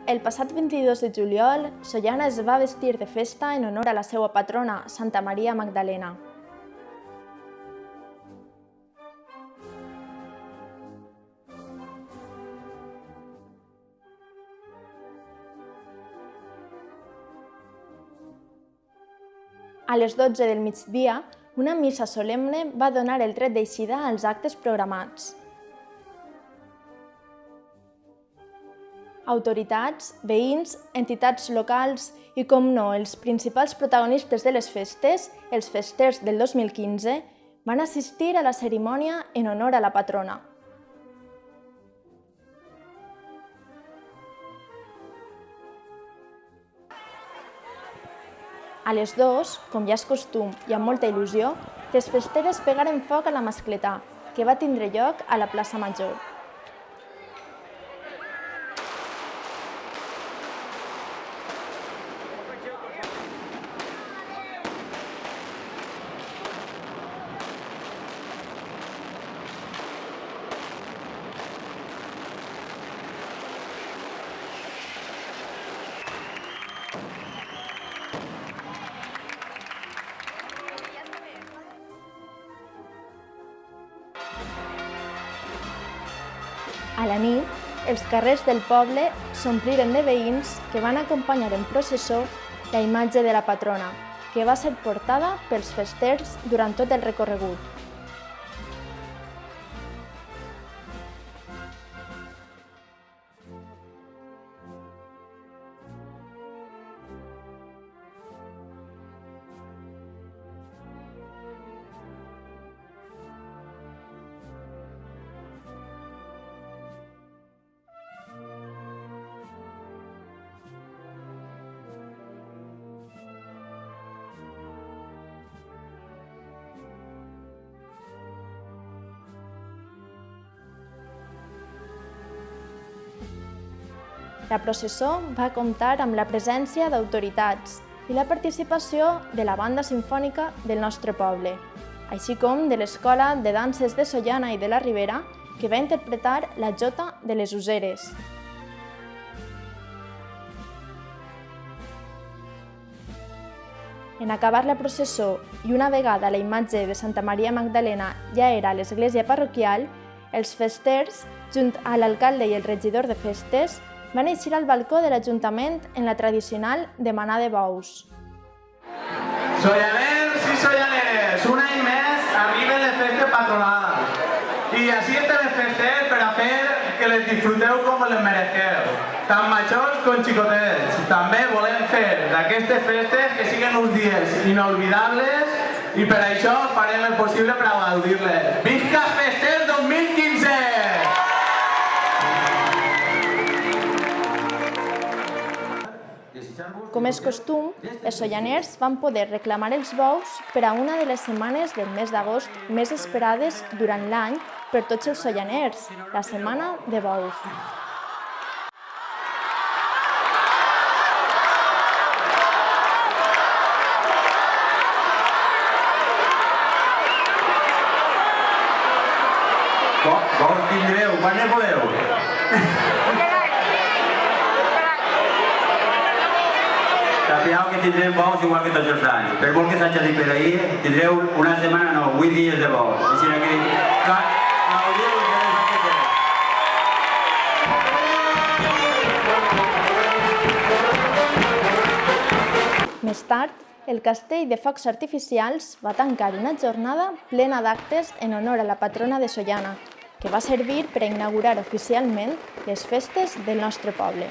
El passat 22 de juliol, Sollana es va vestir de festa en honor a la seva patrona, Santa Maria Magdalena. A les 12 del migdia, una missa solemne va donar el tret d'eixida als actes programats. Autoritats, veïns, entitats locals i, com no, els principals protagonistes de les festes, els festers del 2015, van assistir a la cerimònia en honor a la patrona. A les 2, com ja és costum i amb molta il·lusió, les festeres pegaren foc a la mascletà, que va tindre lloc a la plaça Major. A la nit, els carrers del poble s'ompliren de veïns que van acompanyar en processó la imatge de la patrona, que va ser portada pels festers durant tot el recorregut. La processó va comptar amb la presència d'autoritats i la participació de la banda simfònica del nostre poble, així com de l'Escola de Danses de Sollana i de la Ribera, que va interpretar la Jota de les Useres. En acabar la processó i una vegada la imatge de Santa Maria Magdalena ja era a l'església parroquial, els festers, junt a l'alcalde i el regidor de festes, van eixir al balcó de l'Ajuntament en la tradicional demanada de bous. Sollaners i sollaneres, un any més arriben les festes patronals. I així estem les festes per a fer que les disfruteu com les mereixeu, tant majors com xicotets. També volem fer d'aquestes festes que siguin uns dies inolvidables i per això farem el possible per a gaudir-les. Visca Festes 2015! Com és costum, els sollaners van poder reclamar els bous per a una de les setmanes del mes d'agost més esperades durant l'any per tots els sollaners, la Setmana de Bous. Bous tindreu, quan ne voleu? Sapigueu que tindrem bous igual que tots els anys. Per molt que s'hagi dit per ahir, tindreu una setmana, no, 8 dies de bous. Així que gaudiu de les festes. Més tard, el castell de focs artificials va tancar una jornada plena d'actes en honor a la patrona de Sollana, que va servir per a inaugurar oficialment les festes del nostre poble.